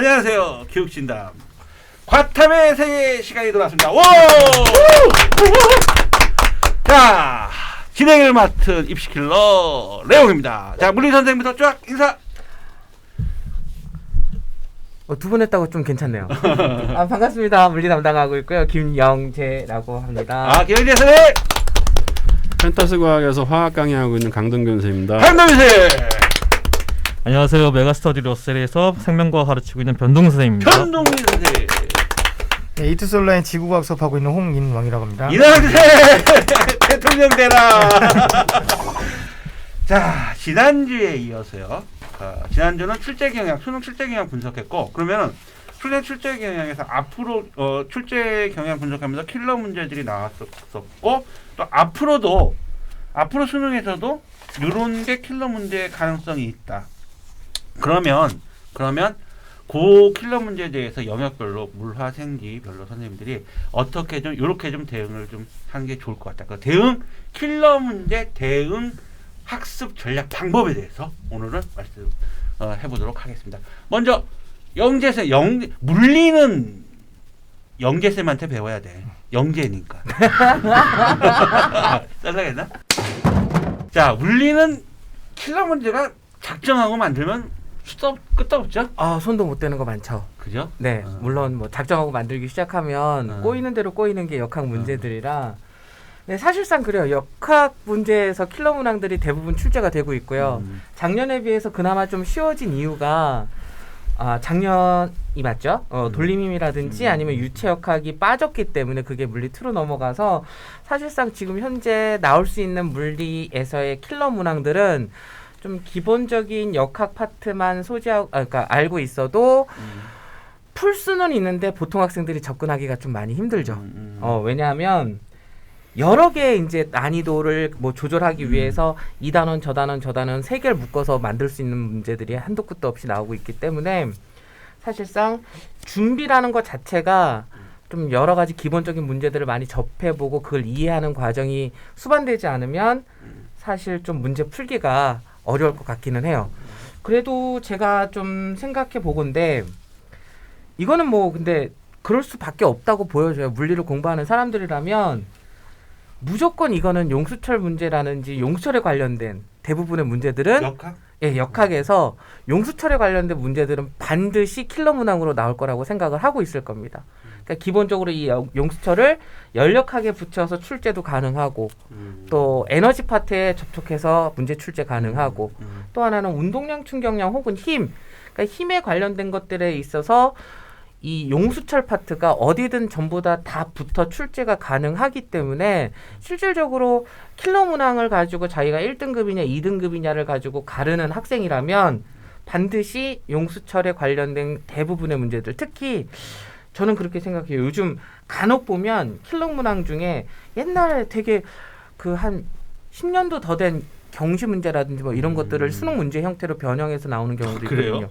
안녕하세요. 교육진담 과탐의 세계 시간이 돌아왔습니다. 오! 자, 진행을 맡은 입시킬러 레옹입니다. 자, 물리 선생님부터 쫙 인사. 두 번 했다고 좀 괜찮네요. 반갑습니다. 물리 담당하고 있고요. 김영재라고 합니다. 김영재 선생. 펜타스 과학에서 화학 강의하고 있는 강동균 선생입니다. 강동균 선생. 안녕하세요. 메가스터디 러셀에서 생명과학 가르치고 있는 변동 선생님입니다. 변동균 선생. 네, 이투스 온라인 지구과학 수업하고 있는 홍인왕이라고 합니다. 이낙세 대통령 되라. 자, 지난주에 이어서요. 지난주는 출제 경향, 수능 출제 경향 분석했고, 그러면은 수능 출제 경향에서 앞으로 출제 경향 분석하면서 킬러 문제들이 나왔었고, 또 앞으로 수능에서도 이런 게 킬러 문제의 가능성이 있다. 그러면 그 킬러 문제에 대해서 영역별로 물화 생지별로 선생님들이 어떻게 좀 이렇게 좀 대응을 좀 하는 게 좋을 것 같다. 그 대응 킬러 문제 대응 학습 전략 방법에 대해서 오늘은 말씀 해보도록 하겠습니다. 먼저 영재쌤, 물리는 영재쌤한테 배워야 돼. 영재니까. 잘라겠나? 자, 물리는 킬러 문제가 작정하고 만들면 끄떡 없죠? 손도 못 대는 거 많죠. 그죠? 네, 물론 뭐 작정하고 만들기 시작하면 꼬이는 대로 꼬이는 게 역학 문제들이라. 네, 사실상 그래요. 역학 문제에서 킬러 문항들이 대부분 출제가 되고 있고요. 작년에 비해서 그나마 좀 쉬워진 이유가 작년이 맞죠? 돌림힘이라든지 아니면 유체 역학이 빠졌기 때문에 그게 물리 2로 넘어가서 사실상 지금 현재 나올 수 있는 물리에서의 킬러 문항들은 좀 기본적인 역학 파트만 그러니까 알고 있어도 풀 수는 있는데 보통 학생들이 접근하기가 좀 많이 힘들죠. 왜냐하면 여러 개의 이제 난이도를 뭐 조절하기 위해서 이 단원 저 단원 세 개를 묶어서 만들 수 있는 문제들이 한도 끝도 없이 나오고 있기 때문에 사실상 준비라는 것 자체가 좀 여러 가지 기본적인 문제들을 많이 접해보고 그걸 이해하는 과정이 수반되지 않으면 사실 좀 문제 풀기가 어려울 것 같기는 해요. 그래도 제가 좀 생각해 보건데 이거는 뭐 근데 그럴 수밖에 없다고 보여져요. 물리를 공부하는 사람들이라면 무조건 이거는 용수철 문제라든지 용수철에 관련된 대부분의 문제들은 역학에서 용수철에 관련된 문제들은 반드시 킬러 문항으로 나올 거라고 생각을 하고 있을 겁니다. 그러니까 기본적으로 이 용수철을 연력학에 붙여서 출제도 가능하고 또 에너지 파트에 접촉해서 문제 출제 가능하고 또 하나는 운동량, 충격량 혹은 힘, 그러니까 힘에 관련된 것들에 있어서 이 용수철 파트가 어디든 전부 다 붙어 출제가 가능하기 때문에 실질적으로 킬러 문항을 가지고 자기가 1등급이냐 2등급이냐를 가지고 가르는 학생이라면 반드시 용수철에 관련된 대부분의 문제들, 특히 저는 그렇게 생각해요. 요즘 간혹 보면 킬러 문항 중에 옛날에 되게 그 한 10년도 더 된 경시 문제라든지 뭐 이런 것들을 수능 문제 형태로 변형해서 나오는 경우도 있거든요.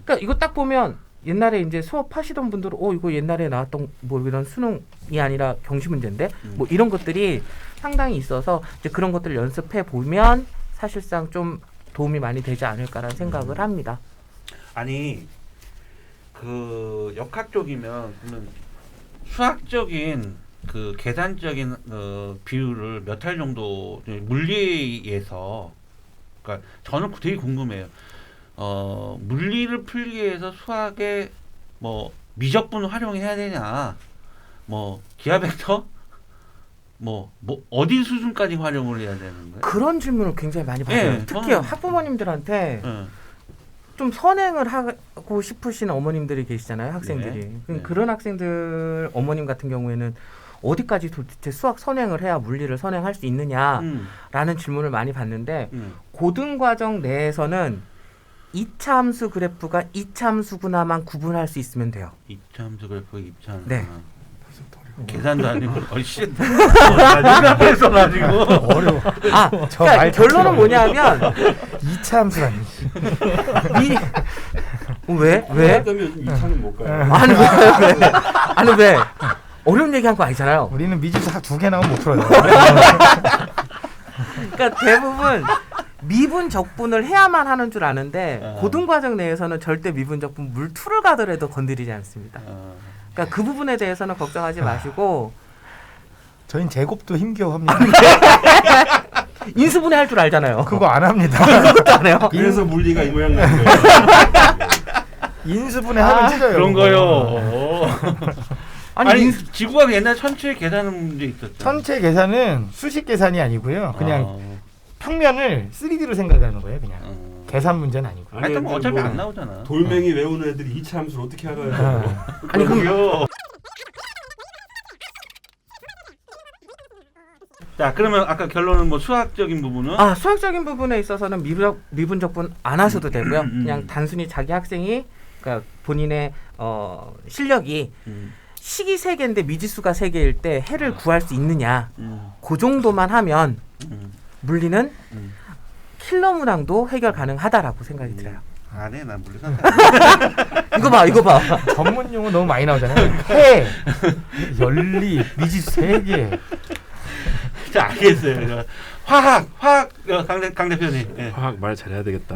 그러니까 이거 딱 보면 옛날에 이제 수업하시던 분들은 이거 옛날에 나왔던 뭐 이런 수능이 아니라 경시 문제인데 뭐 이런 것들이 상당히 있어서 이제 그런 것들을 연습해 보면 사실상 좀 도움이 많이 되지 않을까라는 생각을 합니다. 아니 그 역학 쪽이면 그러면 수학적인 그 계산적인 비율을 몇 할 정도 물리에서, 그러니까 저는 되게 궁금해요. 물리를 풀기 위해서 수학에 뭐 미적분 활용해야 되냐, 뭐 기하 벡터, 뭐 어디 수준까지 활용을 해야 되는 거예요? 그런 질문을 굉장히 많이 받아요. 특히 학부모님들한테 좀 선행을 하고 싶으신 어머님들이 계시잖아요, 학생들이. 그런 학생들 어머님 같은 경우에는 어디까지 도대체 수학 선행을 해야 물리를 선행할 수 있느냐라는 질문을 많이 받는데 고등과정 내에서는 2차 함수 그래프가 2차 함수구나만 구분할 수 있으면 돼요. 2차 함수 그래프 2차. 네. 계산도 아니고 눈앞에서 가지고 어려워. 그러니까 결론은 뭐냐면 2차 함수라니. 왜? 그러면 2차는 못 가요. 아니 왜? 어려운 얘기한 거 아니잖아요. 우리는 미지수 2개 나오면 못 풀어요. 그러니까 대부분 미분 적분을 해야만 하는 줄 아는데 고등 과정 내에서는 절대 미분 적분 물투를 가더라도 건드리지 않습니다. 그러니까 그 부분에 대해서는 걱정하지 마시고 저희는 제곱도 힘겨워합니다. 인수분해 할 줄 알잖아요. 그거 안 합니다. 그것도 안 해요. 그래서 물리가 이 모양 나는 거예요. 인수분해 하면 찢어요. 그런 거요. 아니, 인- 지구과학 옛날 천체 계산 문제 있었죠. 천체 계산은 수식 계산이 아니고요. 그냥 평면을 3D로 생각하는 거예요. 그냥 계산 문제는 아니고. 하여튼 뭐 어차피 뭐 안 나오잖아. 돌멩이 외우는 애들이 이차 함수를 어떻게 알아요? 아니 그럼 그럼요. 자, 그러면 아까 결론은 뭐 수학적인 부분은 수학적인 부분에 있어서는 미분 적분 안 하셔도 되고요. 그냥 단순히 자기 학생이 그러니까 본인의 실력이 식이 3개인데 미지수가 3개일 때 해를 구할 수 있느냐 그 정도만 하면 물리는 킬러 문항도 해결 가능하다라고 생각이 들어요. 안 해, 난 물리산. 이거 봐. 전문 용어 너무 많이 나오잖아요. 해, 연리, 미지수 3개. 자, 알겠어요. 화학 강 대표님. 예. 화학 말 잘해야 되겠다.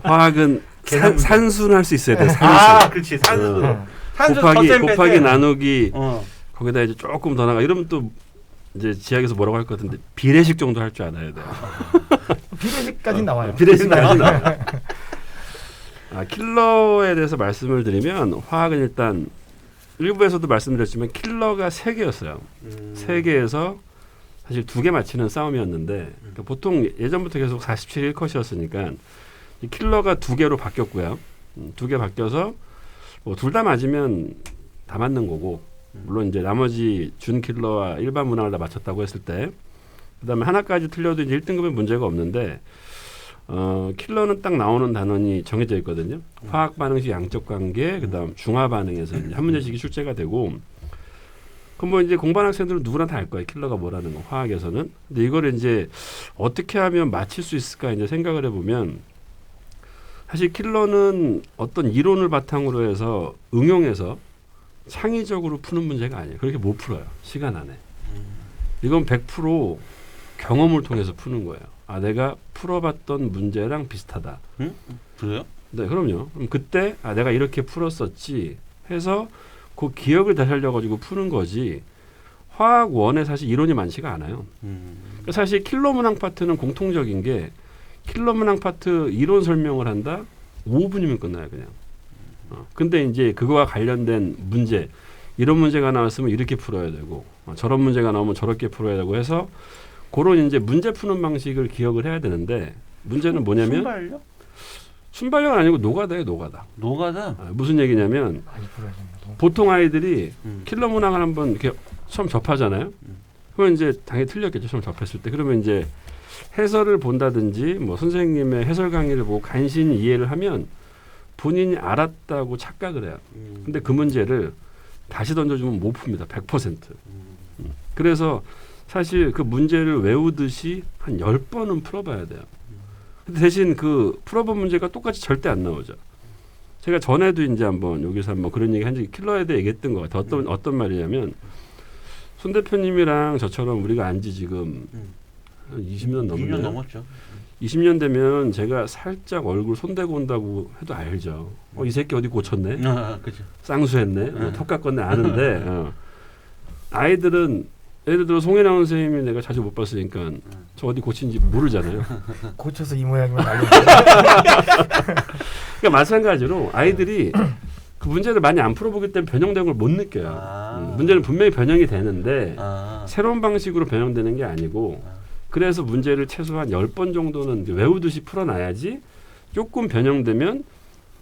화학은 계산 산수는 할 수 있어야 돼. 산수. 아, 그렇지. 산수. 어. 산수 곱하기 나누기 어. 거기다 이제 조금 더 나가 이러면 또 이제 지학에서 뭐라고 할 것 같은데 비례식 정도 할 줄 알아야 돼요. 비례식까지 나와요. 비례식까지 나와. 킬러에 대해서 말씀을 드리면 화학은 일단 일부에서도 말씀드렸지만 킬러가 3개였어요. 3개에서 사실 2개 맞히는 싸움이었는데 그러니까 보통 예전부터 계속 47 1컷이었으니까 이 킬러가 2개로 바뀌었고요. 2개 바뀌어서 뭐 둘 다 맞으면 다 맞는 거고 물론 이제 나머지 준 킬러와 일반 문항을 다 맞췄다고 했을 때 그다음에 하나까지 틀려도 이제 1등급은 문제가 없는데 킬러는 딱 나오는 단원이 정해져 있거든요. 화학 반응식 양적 관계, 그다음 중화 반응에서 이제 한 문제씩이 출제가 되고, 그럼 뭐 이제 공부하는 학생들은 누구나 다 알 거예요. 킬러가 뭐라는 거, 화학에서는. 근데 이거를 이제 어떻게 하면 맞힐 수 있을까 이제 생각을 해보면, 사실 킬러는 어떤 이론을 바탕으로 해서 응용해서 창의적으로 푸는 문제가 아니에요. 그렇게 못 풀어요. 시간 안에. 이건 100% 경험을 통해서 푸는 거예요. 내가 풀어봤던 문제랑 비슷하다. 그래요? 네, 그럼요. 그럼 그때 내가 이렇게 풀었었지 해서 그 기억을 되살려가지고 푸는 거지. 화학 원에 사실 이론이 많지가 않아요. 그러니까 사실 킬러 문항 파트는 공통적인 게 킬러 문항 파트 이론 설명을 한다. 5분이면 끝나요, 그냥. 근데 이제 그거와 관련된 문제, 이런 문제가 나왔으면 이렇게 풀어야 되고, 저런 문제가 나오면 저렇게 풀어야 되고 해서 그런 이제 문제 푸는 방식을 기억을 해야 되는데 문제는 뭐냐면 순발력? 순발력은 아니고 노가다예요, 노가다. 노가다? 무슨 얘기냐면 많이 풀어야겠네요. 보통 아이들이 킬러 킬러 문항을 한번 이렇게 처음 접하잖아요. 그러면 이제 당연히 틀렸겠죠, 처음 접했을 때. 그러면 이제 해설을 본다든지 뭐 선생님의 해설 강의를 보고 간신히 이해를 하면 본인이 알았다고 착각을 해요. 근데 그 문제를 다시 던져주면 못 풉니다. 100%. 그래서 사실 그 문제를 외우듯이 한 10번은 풀어봐야 돼요. 근데 대신 그 풀어본 문제가 똑같이 절대 안 나오죠. 제가 전에도 이제 한번 여기서 한번 그런 얘기 한 적이 킬러에 대해 얘기했던 것 같아요. 어떤 말이냐면 손 대표님이랑 저처럼 우리가 안지 지금 한 20년 2년 넘었나요? 넘었죠. 20년 되면 제가 살짝 얼굴 손대고 온다고 해도 알죠. 이 새끼 어디 고쳤네? 그죠. 쌍수했네? 턱 깎았네? 아는데 아이들은 예를 들어 송혜랑 선생님이 내가 자주 못 봤으니까 저 어디 고친지 모르잖아요. 고쳐서 이 모양이면 알려. 그러니까 마찬가지로 아이들이 그 문제를 많이 안 풀어보기 때문에 변형된 걸 못 느껴요. 문제는 분명히 변형이 되는데 새로운 방식으로 변형되는 게 아니고 그래서 문제를 최소한 10번 정도는 이제 외우듯이 풀어놔야지 조금 변형되면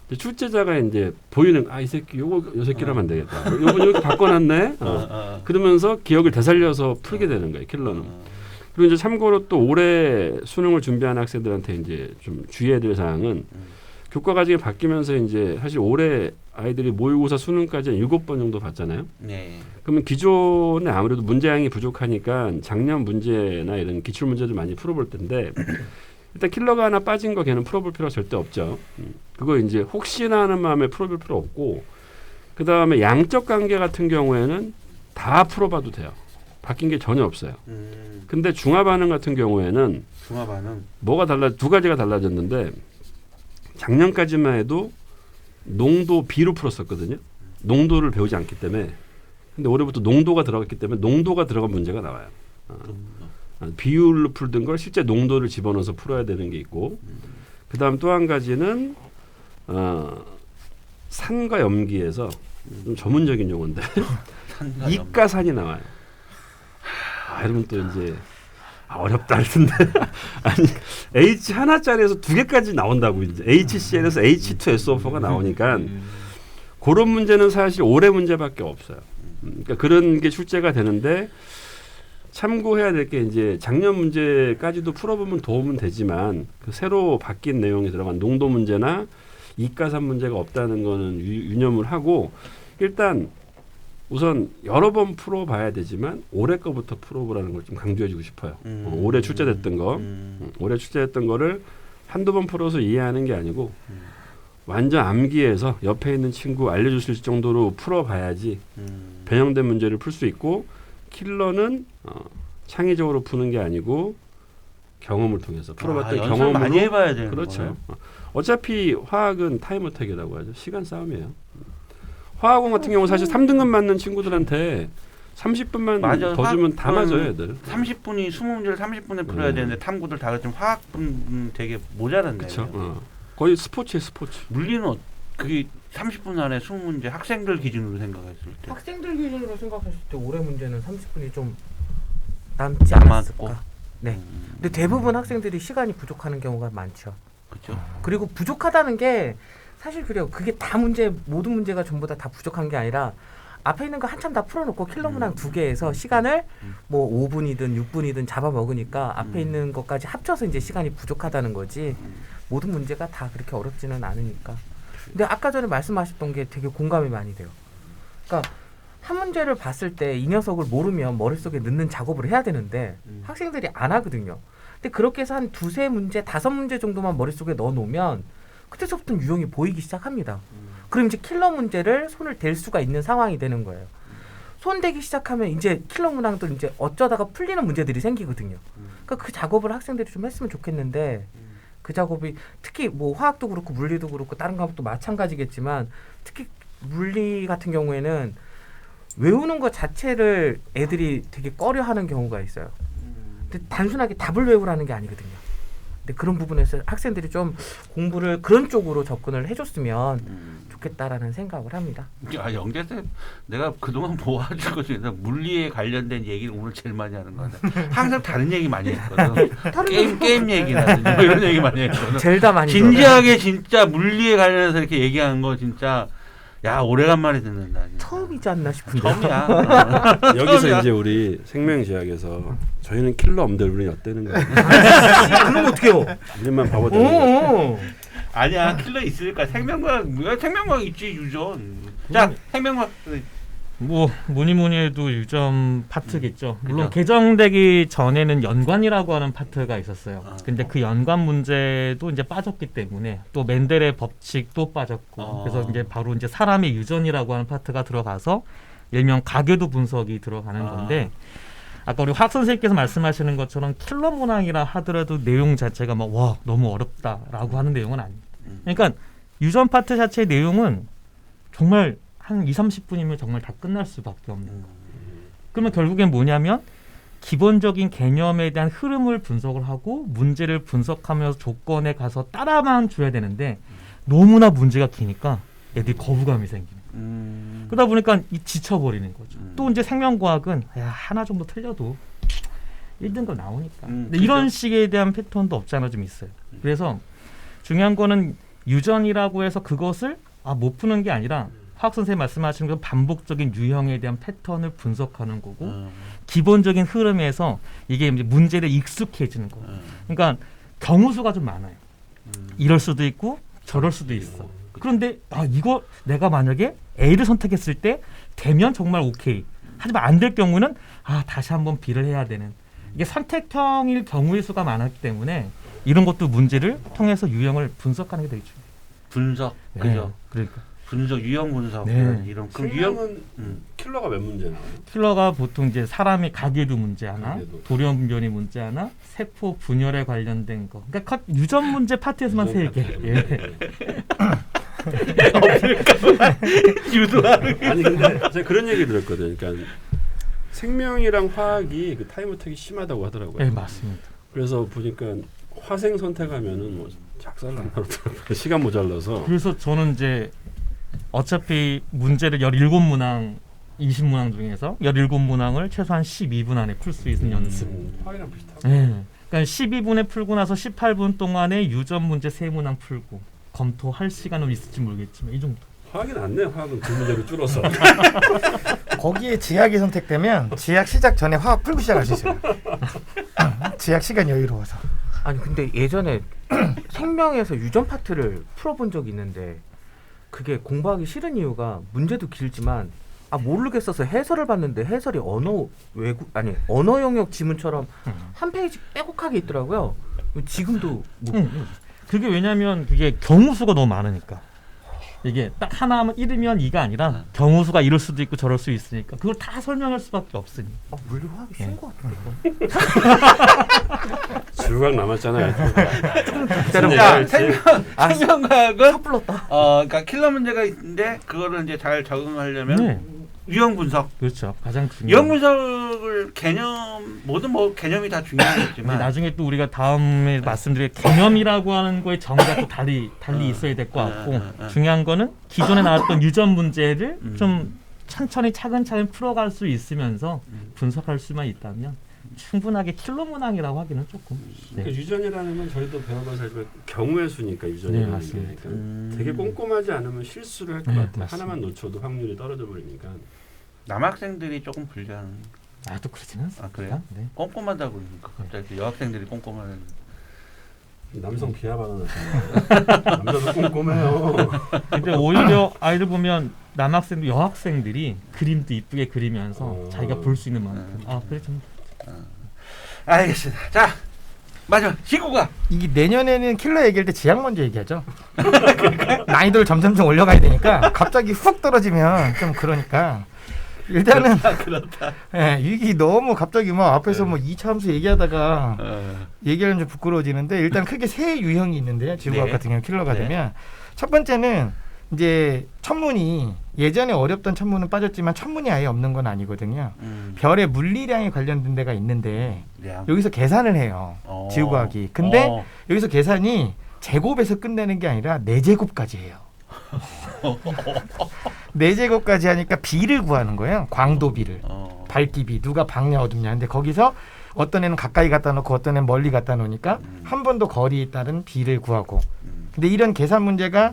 이제 출제자가 이제 보이는 이 새끼 요 새끼로 하면 안 되겠다. 요거 이렇게 바꿔놨네. 그러면서 기억을 되살려서 풀게 되는 거예요. 킬러는. 그리고 이제 참고로 또 올해 수능을 준비하는 학생들한테 이제 좀 주의해야 될 사항은 교과 과정이 바뀌면서 이제 사실 올해 아이들이 모의고사 수능까지 7번 정도 봤잖아요. 네. 그러면 기존에 아무래도 문제량이 부족하니까 작년 문제나 이런 기출 문제들 많이 풀어볼 텐데 일단 킬러가 하나 빠진 거 걔는 풀어볼 필요가 절대 없죠. 그거 이제 혹시나 하는 마음에 풀어볼 필요 없고 그 다음에 양적 관계 같은 경우에는 다 풀어봐도 돼요. 바뀐 게 전혀 없어요. 근데 중화 반응 같은 경우에는 중화 반응. 뭐가 두 가지가 달라졌는데 작년까지만 해도 농도 B로 풀었었거든요. 농도를 배우지 않기 때문에. 근데 올해부터 농도가 들어갔기 때문에 농도가 들어간 문제가 나와요. 비율로 풀던 걸 실제 농도를 집어넣어서 풀어야 되는 게 있고, 그 다음 또 한 가지는 산과 염기에서 좀 전문적인 용어인데 이가산이 나와요. 이러면 또 이제 어렵다 할 텐데 아니 H 하나짜리에서 두 개까지 나온다고 이제 HCl에서 H2SO4가 나오니까 그런 문제는 사실 올해 문제밖에 없어요. 그러니까 그런 게 출제가 되는데 참고해야 될 게 이제 작년 문제까지도 풀어보면 도움은 되지만 그 새로 바뀐 내용이 들어간 농도 문제나 이가산 문제가 없다는 거는 유념을 하고 일단 우선 여러 번 풀어봐야 되지만 올해 거부터 풀어보라는 걸 좀 강조해주고 싶어요. 올해 출제됐던 거, 올해 출제됐던 거를 한두 번 풀어서 이해하는 게 아니고 완전 암기해서 옆에 있는 친구 알려줄 수 있을 정도로 풀어봐야지 변형된 문제를 풀 수 있고 킬러는 창의적으로 푸는 게 아니고 경험을 통해서 풀어봤던 연습을 경험으로 많이 해봐야 되는 그렇죠. 거예요. 어차피 화학은 타임 어택이라고 하죠. 시간 싸움이에요. 화학원 같은 경우 사실 3등급 맞는 친구들한테 30분만 맞아, 더 주면 다 맞아요, 애들. 30분이 20문제를 30분에 풀어야 되는데 탐구들 다 그렇지만 화학분 되게 모자란데. 그렇죠. 거의 스포츠예요, 스포츠. 물리는 그게 30분 안에 20문제 학생들 기준으로 생각했을 때. 학생들 기준으로 생각했을 때 올해 문제는 30분이 좀 남지 남았고. 않았을까. 네. 근데 대부분 학생들이 시간이 부족하는 경우가 많죠. 그렇죠. 그리고 부족하다는 게 사실 그래요. 그게 다 모든 문제가 전부 다 부족한 게 아니라 앞에 있는 거 한참 다 풀어놓고 킬러 문항 2개에서 시간을 뭐 5분이든 6분이든 잡아먹으니까 앞에 있는 것까지 합쳐서 이제 시간이 부족하다는 거지 모든 문제가 다 그렇게 어렵지는 않으니까. 근데 아까 전에 말씀하셨던 게 되게 공감이 많이 돼요. 그러니까 한 문제를 봤을 때 이 녀석을 모르면 머릿속에 넣는 작업을 해야 되는데 학생들이 안 하거든요. 근데 그렇게 해서 한 2-3문제, 5문제 정도만 머릿속에 넣어놓으면 그때서부터 유형이 보이기 시작합니다. 그럼 이제 킬러 문제를 손을 댈 수가 있는 상황이 되는 거예요. 손 대기 시작하면 이제 킬러 문항도 이제 어쩌다가 풀리는 문제들이 생기거든요. 그러니까 그 작업을 학생들이 좀 했으면 좋겠는데 그 작업이 특히 뭐 화학도 그렇고 물리도 그렇고 다른 과목도 마찬가지겠지만 특히 물리 같은 경우에는 외우는 것 자체를 애들이 되게 꺼려하는 경우가 있어요. 근데 단순하게 답을 외우라는 게 아니거든요. 근데 그런 부분에서 학생들이 좀 공부를 그런 쪽으로 접근을 해줬으면 좋겠다라는 생각을 합니다. 영재쌤, 내가 그동안 모아준 것 중에서 물리에 관련된 얘기를 오늘 제일 많이 하는 거는 항상 다른 얘기 많이 했거든. 게임 얘기라든지 뭐 이런 얘기 많이 했거든. 제일 다 많이 진지하게 진짜 물리에 관련해서 이렇게 얘기하는 거 진짜 야 오래간만에 듣는다. 진짜. 처음이지 않나 싶은데. 처음이야. 여기서 처음이야. 이제 우리 생명제약에서 저희는 킬러 없는데 우리는 엿대는 거예요. 그럼 어떡해요? 우리만 바보 되는 거예요. 아니야 킬러 있으니까 생명과학 있지 유전. 자 생명과학 뭐 뭐니 해도 유점 파트겠죠. 물론 그죠. 개정되기 전에는 연관이라고 하는 파트가 있었어요. 아. 근데 그 연관 문제도 이제 빠졌기 때문에 또 멘델의 법칙도 빠졌고 그래서 이제 바로 이제 사람의 유전이라고 하는 파트가 들어가서 일명 가계도 분석이 들어가는 건데 아까 우리 학 선생님께서 말씀하시는 것처럼 킬러 문항이라 하더라도 내용 자체가 막 와 너무 어렵다라고 하는 내용은 아닙니다. 그러니까 유전 파트 자체의 내용은 정말 한 20-30분이면 정말 다 끝날 수밖에 없는 거예요. 그러면 결국엔 뭐냐면 기본적인 개념에 대한 흐름을 분석을 하고 문제를 분석하면서 조건에 가서 따라만 줘야 되는데 너무나 문제가 기니까 애들이 거부감이 생기는 그러다 보니까 지쳐버리는 거죠. 또 이제 생명과학은 야, 하나 정도 틀려도 1등급 나오니까. 근데 이런 식에 대한 패턴도 없지 않아 좀 있어요. 그래서 중요한 거는 유전이라고 해서 그것을 못 푸는 게 아니라 화학 선생님 말씀하시는 건 반복적인 유형에 대한 패턴을 분석하는 거고 기본적인 흐름에서 이게 이제 문제를 익숙해지는 거예요. 그러니까 경우 수가 좀 많아요. 이럴 수도 있고 저럴 수도 있어. 그런데 이거 내가 만약에 A를 선택했을 때 되면 정말 오케이. 하지만 안 될 경우는 다시 한번 B를 해야 되는. 이게 선택형일 경우의 수가 많았기 때문에 이런 것도 문제를 통해서 유형을 분석하는 게 되게 중요해요. 분석 네. 그죠? 그러니까 분석 유형 분석 네. 이런 그럼 유형 생명은 킬러가 몇 문제 나와요? 킬러가 보통 이제 사람의 가계도 문제 하나, 가계도. 돌연변이 문제 하나, 세포 분열에 관련된 거. 그러니까 유전 문제 파트에서만 3개. 예. 유도하는 아니 근데 제가 그런 얘기 들었거든요. 그러니까 생명이랑 화학이 그 타임 어택이 심하다고 하더라고요. 네, 맞습니다. 그래서 보니까 화생 선택하면은 뭐 작살 난다고 하더라고요. 시간 모자라서. 그래서 저는 이제 어차피 문제를 17문항 20문항 중에서 17문항을 최소한 12분 안에 풀 수 있는 연습. 화학이랑 비슷하고. 네. 그러니까 12분에 풀고 나서 18분 동안에 유전 문제 3문항 풀고 검토할 시간은 있을지 모르겠지만 이 정도. 화학이 낫네. 화학은 두 문제로 줄어서. 거기에 지학이 선택되면 지학 시작 전에 화학 풀고 시작할 수 있어요. 지학 시간 여유로워서. 아니 근데 예전에 생명에서 유전 파트를 풀어본 적이 있는데 그게 공부하기 싫은 이유가 문제도 길지만 모르겠어서 해설을 봤는데 해설이 언어 영역 지문처럼 한 페이지 빼곡하게 있더라고요. 지금도 그게 왜냐면 그게 경우수가 너무 많으니까. 이게 딱 하나 이르면 이가 아니라 경우수가 이럴 수도 있고 저럴 수 있으니까 그걸 다 설명할 수밖에 없으니. 물리화학이 쉬운 것 같은데. 지우각 남았잖아요. 자, 생명과학은 섣불렀다. 그러니까 킬러 문제가 있는데 그거를 이제 잘 적응하려면 네. 유형 분석. 그렇죠. 가장 중요한. 유형 분석을 모든 뭐 개념이 다 근데 중요하겠지만 나중에 또 우리가 다음에 말씀드릴 개념이라고 하는 거의 정의가 또 달리 있어야 될 것 같고 중요한 거는 기존에 나왔던 유전 문제를 좀 천천히 차근차근 풀어갈 수 있으면서 분석할 수만 있다면 충분하게 킬러 문항이라고 하기는 조금. 네. 그러니까 유전이라는 건 저희도 배워봐서 알지만 경우의 수니까 유전이라는 네, 게 맞습니다. 그러니까 되게 꼼꼼하지 않으면 실수를 할 것 네, 같아요. 맞습니다. 하나만 놓쳐도 확률이 떨어져 버리니까. 남학생들이 조금 불리한. 또 그러지는 않습니다. 그래요? 네. 꼼꼼하다 그러니까 갑자기 여학생들이 꼼꼼한. 남성 비하 발언하시는 남자도 꼼꼼해요. 근데 오히려 아이들 보면 남학생도 여학생들이 그림도 이쁘게 그리면서 자기가 볼 수 있는 만큼 그래 좀. 알겠습니다. 자 마지막 지구가 이 내년에는 킬러 얘기할 때 지학 먼저 얘기하죠. 난이도를 점점 올려가야 되니까 갑자기 훅 떨어지면 좀 그러니까 일단은 그렇다. 예, 이게 너무 갑자기 막 앞에서 뭐 2차 함수 얘기하다가 얘기하면 좀 부끄러워지는데 일단 크게 세 유형이 있는데요. 지구학 네. 같은 경우 킬러가 네. 되면 첫 번째는 이제 천문이 예전에 어렵던 천문은 빠졌지만 천문이 아예 없는 건 아니거든요. 별의 물리량에 관련된 데가 있는데 여기서 계산을 해요. 지구과학이. 근데 여기서 계산이 제곱에서 끝내는 게 아니라 4제곱까지 해요. 4제곱까지 하니까 비를 구하는 거예요. 광도비를. 밝기비. 누가 밝냐 어둡냐. 근데 거기서 어떤 애는 가까이 갖다 놓고 어떤 애는 멀리 갖다 놓으니까 한 번 더 거리에 따른 비를 구하고. 근데 이런 계산 문제가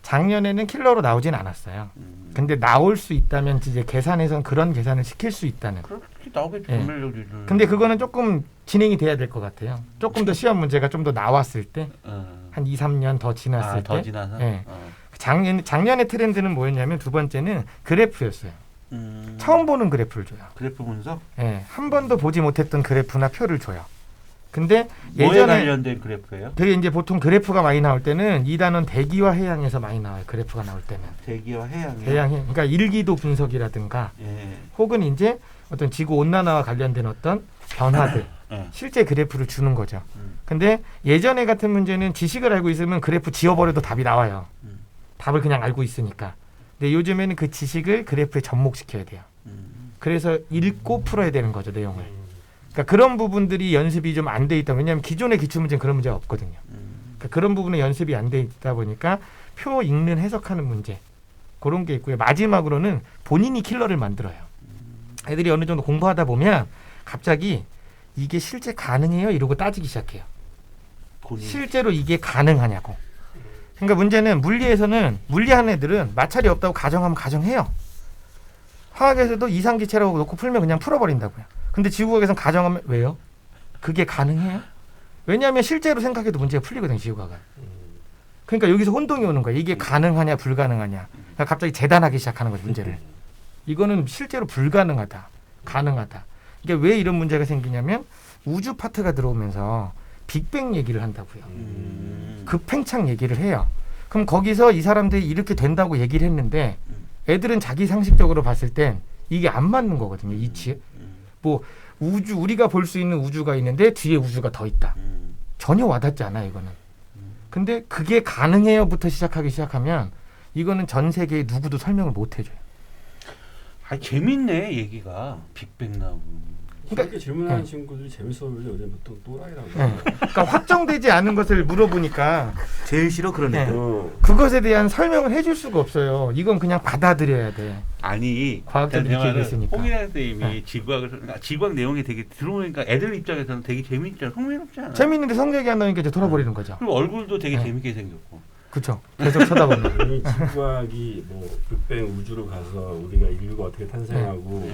작년에는 킬러로 나오진 않았어요. 근데 나올 수 있다면 이제 계산에선 그런 계산을 시킬 수 있다는. 그렇게 나오겠죠. 예. 분별력이. 근데 그거는 조금 진행이 돼야 될 것 같아요. 조금 더 시험 문제가 좀 더 나왔을 때, 한 2, 3년 더 지났을 때. 더 지나서. 예. 작년의 트렌드는 뭐였냐면 두 번째는 그래프였어요. 처음 보는 그래프를 줘요. 그래프 분석. 예. 한 번도 보지 못했던 그래프나 표를 줘요. 근데 뭐에 예전에 관련된 그래프예요? 되게 이제 보통 그래프가 많이 나올 때는 이 단원 대기와 해양에서 많이 나와요. 그래프가 나올 때는. 대기와 해양. 그러니까 일기도 분석이라든가 예. 혹은 이제 어떤 지구 온난화와 관련된 어떤 변화들 실제 그래프를 주는 거죠. 근데 예전에 같은 문제는 지식을 알고 있으면 그래프 지워버려도 답이 나와요. 답을 그냥 알고 있으니까. 근데 요즘에는 그 지식을 그래프에 접목시켜야 돼요. 그래서 읽고 풀어야 되는 거죠, 내용을. 그러니까 그런 부분들이 연습이 좀 안 돼 있다. 왜냐하면 기존의 기출문제는 그런 문제가 없거든요. 그러니까 그런 부분에 연습이 안 돼 있다 보니까 표 읽는 해석하는 문제 그런 게 있고요. 마지막으로는 본인이 킬러를 만들어요. 애들이 어느 정도 공부하다 보면 갑자기 이게 실제 가능해요? 이러고 따지기 시작해요. 실제로 이게 가능하냐고. 그러니까 문제는 물리에서는 물리하는 애들은 마찰이 없다고 가정하면 가정해요. 화학에서도 이상기체라고 놓고 풀면 그냥 풀어버린다고요. 근데 지구과학에서는 가정하면 왜요? 그게 가능해요? 왜냐하면 실제로 생각해도 문제가 풀리거든요. 지구과학은. 그러니까 여기서 혼동이 오는 거예요. 이게 가능하냐 불가능하냐. 그러니까 갑자기 재단하기 시작하는 거죠. 문제를. 이거는 실제로 불가능하다. 가능하다. 이게 왜 이런 문제가 생기냐면 우주 파트가 들어오면서 빅뱅 얘기를 한다고요. 급팽창 얘기를 해요. 그럼 거기서 이 사람들이 이렇게 된다고 얘기를 했는데 애들은 자기 상식적으로 봤을 땐 이게 안 맞는 거거든요. 이치에. 뭐 우리가 볼 수 있는 우주가 있는데 뒤에 우주가 더 있다. 전혀 와닿지 않아 이거는. 근데 그게 가능해요부터 시작하면 이거는 전 세계에 누구도 설명을 못 해줘요. 아 재밌네 얘기가 빅뱅 나오고. 그렇게 질문하는 친구들이 재밌어 보이죠. 요즘 보통 또라이라고. 그러니까 확정되지 않은 것을 물어보니까 제일 싫어 그런 애들. 그것에 대한 설명을 해줄 수가 없어요. 이건 그냥 받아들여야 돼. 아니 과학자들이 얘기했으니까. 홍인환 선생님이 네. 지구학 내용이 되게 들어보니까 애들 입장에서는 되게 재밌잖아. 흥미롭지 않아? 재밌는데 성적이 안 나오니까 이제 돌아버리는 거죠. 그리고 얼굴도 되게 네. 재밌게 생겼고. 그렇죠. 계속 쳐다보면. 아니 지구학이 뭐 빅뱅 우주로 가서 우리가 인류가 어떻게 탄생하고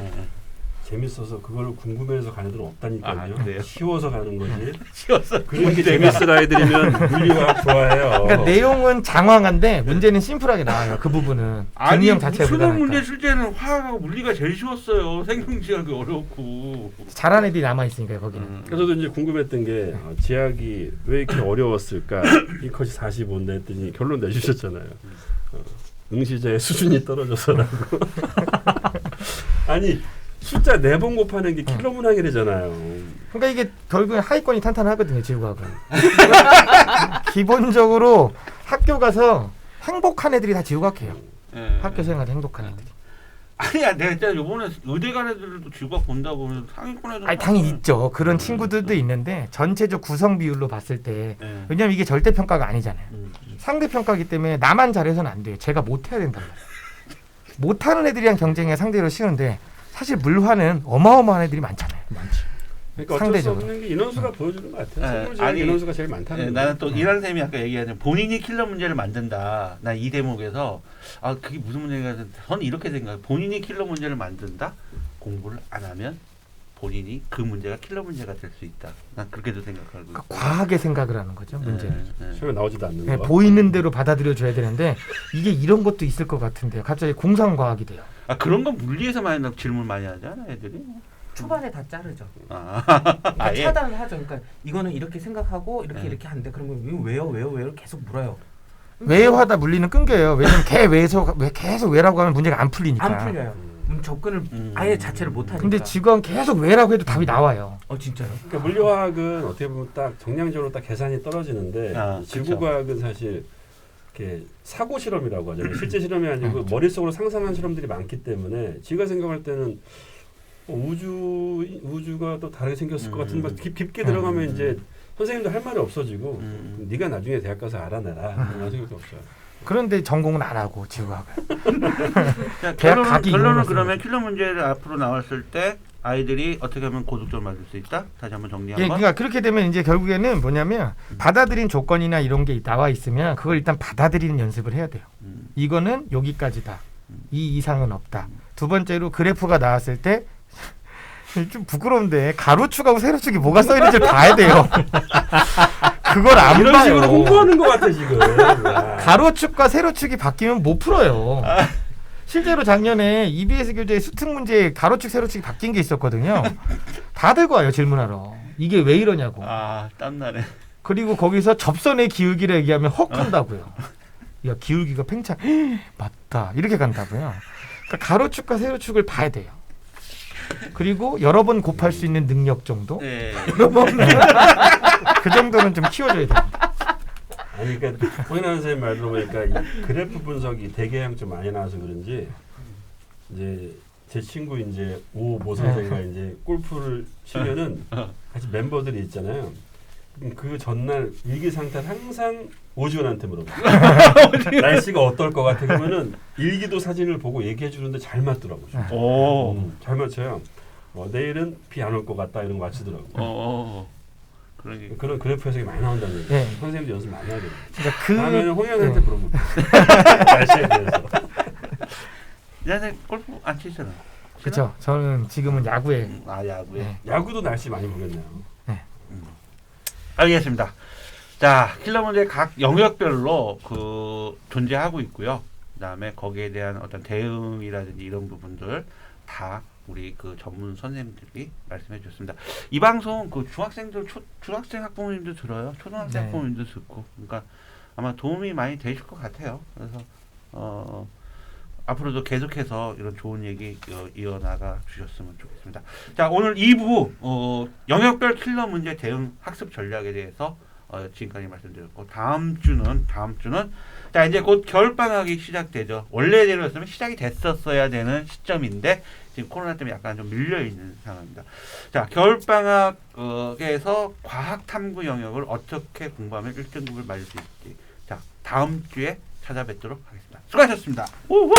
재밌어서 그걸 궁금해서 가는 애들은 없다니까요. 아, 그래요? 쉬워서 가는 거지. 쉬웠어. 그렇게 재밌을 아이들이면 물리학 좋아해요. 그러니까 내용은 장황한데 문제는 심플하게 나와요. 그 부분은 증명 자체가 수능 불가능하니까. 문제 출제는 화학하고 물리가 제일 쉬웠어요. 생명지학이 어렵고. 잘하는 애들이 남아 있으니까 거기는. 그래서 저도 이제 궁금했던 게 지학이 왜 이렇게 어려웠을까? 이 컷이 45인데 했더니 결론 내주셨잖아요. 응시자의 수준이 떨어져서라고. 아니 숫자 4번 곱하는 게 킬로문항이래잖아요. 그러니까 이게 결국엔 하위권이 탄탄하거든요. 지구학은. 기본적으로 학교 가서 행복한 애들이 다 지구학해요. 예. 학교 생활 행복한 애들이. 아니야, 내가 진짜 요번에 의대 간 애들도 지구학 본다고 하면 상위권 애들. 아니 당연히 있죠. 그런 친구들도 있는데 전체적 구성 비율로 봤을 때 예. 왜냐면 이게 절대 평가가 아니잖아요. 상대 평가기 때문에 나만 잘해서는 안 돼요. 제가 못해야 된단 말이에요. 못하는 애들이랑 경쟁이 상대로 쉬운데 사실 물화는 어마어마한 애들이 많잖아요. 많지. 그러니까 어쩔 수 없는 게 인원수가 보여주는 것 같아요. 네, 생물지학 아니, 인원수가 제일 많다는 예, 거예요. 나는 또 이란 쌤이 아까 얘기하는 본인이 킬러 문제를 만든다. 난 이 대목에서 아 그게 무슨 문제가 저는 이렇게 생각해요. 본인이 킬러 문제를 만든다. 공부를 안 하면 본인이 그 문제가 킬러 문제가 될 수 있다. 난 그렇게도 생각하고 있고. 그러니까 과하게 생각을 하는 거죠. 문제는. 시험에 나오지도 않는 네, 거. 보이는 대로 받아들여 줘야 되는데 이게 이런 것도 있을 것 같은데요. 갑자기 공상과학이 돼요. 아 그런 건 물리에서 많이 질문 많이 하잖아 애들이. 초반에 다 자르죠. 아, 그러니까 아예. 차단을 하죠. 그러니까 이거는 이렇게 생각하고 이렇게 네. 이렇게 한대. 그러면 왜요? 계속 물어요. 왜하다 물리는 끊겨요. 왜냐면 왜 계속 왜라고 하면 문제가 안 풀리니까. 안 풀려요. 접근을 아예 자체를 못 하니까. 근데 지금 계속 왜라고 해도 답이 나와요. 진짜요? 그러니까 물리화학은 어떻게 보면 딱 정량적으로 딱 계산이 떨어지는데 아, 지구과학은 사실 이렇게 사고 실험이라고 하잖아요. 실제 실험이 아니고 머릿속으로 상상한 실험들이 많기 때문에 지가 생각할 때는 우주가 또 다르게 생겼을 것 같은 막 깊게 들어가면 이제 선생님도 할 말이 없어지고 네가 나중에 대학 가서 알아내라 이런 생각도 없어요. 그런데 전공은 안 하고 지구학을. 자, 대학 가기 결론은 이후로는 그러면 킬러 문제를 앞으로 나왔을 때 아이들이 어떻게 하면 고득점을 받을 수 있다? 다시 한번 정리 예, 한번. 그러니까 그렇게 되면 이제 결국에는 뭐냐면 받아들인 조건이나 이런 게 나와 있으면 그걸 일단 받아들이는 연습을 해야 돼요. 이거는 여기까지다. 이 이상은 없다. 두 번째로 그래프가 나왔을 때 좀 부끄러운데 가로축하고 세로축이 뭐가 써 있는지 봐야 돼요. 그걸 안 이런 봐요. 식으로 홍보하는 것 같아 지금. 가로축과 세로축이 바뀌면 못 풀어요. 실제로 작년에 EBS 교재의 수특 문제에 가로축 세로축이 바뀐 게 있었거든요. 다 들고 와요 질문하러. 이게 왜 이러냐고. 아 땀나네. 그리고 거기서 접선의 기울기를 얘기하면 헉 한다고요. 야 기울기가 팽창 맞다 이렇게 간다고요. 그러니까 가로축과 세로축을 봐야 돼요. 그리고 여러 번 곱할 수 있는 능력 정도? 네. 여러 번. 그 정도는 좀 키워줘야 됩니다. 아니 그러니까 홍인환 선생님 말 들어보니까 이 그래프 분석이 대개양 좀 많이 나와서 그런지 이제 제 친구 이제 모 선생과 이제 골프를 치면은 같이 멤버들이 있잖아요. 그 전날 일기 상태를 항상 오지원한테 물어봐요. 날씨가 어떨 것 같아 그러면은 일기도 사진을 보고 얘기해 주는데 잘 맞더라고. 진짜. 오. 잘 맞춰요. 내일은 비 안 올 것 같다 이런 거 맞추더라고. 그런 게. 그런 그래프 해석이 많이 나온다는 얘기. 네. 선생님도 연습 많이 해야 돼요. 그러니까 다음에는 홍현한테 물어볼게요. 날씨에 대해서. 야네 골프 안 치잖아. 그렇죠. 저는 지금은 야구에. 아 야구에. 네. 야구도 날씨 많이 보겠네요. 알겠습니다. 자, 킬러 문제 각 영역별로 존재하고 있고요. 그다음에 거기에 대한 어떤 대응이라든지 이런 부분들 다 우리 전문 선생님들이 말씀해 주셨습니다. 이 방송 중학생들 초등학생 학부모님도 들어요. 초등학생 네. 학부모님도 듣고. 그러니까 아마 도움이 많이 되실 것 같아요. 그래서 앞으로도 계속해서 이런 좋은 얘기 이어나가 주셨으면 좋겠습니다. 자, 오늘 2부 영역별 킬러 문제 대응 학습 전략에 대해서 지금까지 말씀드렸고 다음 주는 자 이제 곧 겨울 방학이 시작되죠. 원래대로였으면 시작이 됐었어야 되는 시점인데 지금 코로나 때문에 약간 좀 밀려 있는 상황입니다. 자, 겨울 방학에서 과학 탐구 영역을 어떻게 공부하면 1등급을 맞을 수 있을지 자 다음 주에 찾아뵙도록 하겠습니다. 수고하셨습니다. 우후!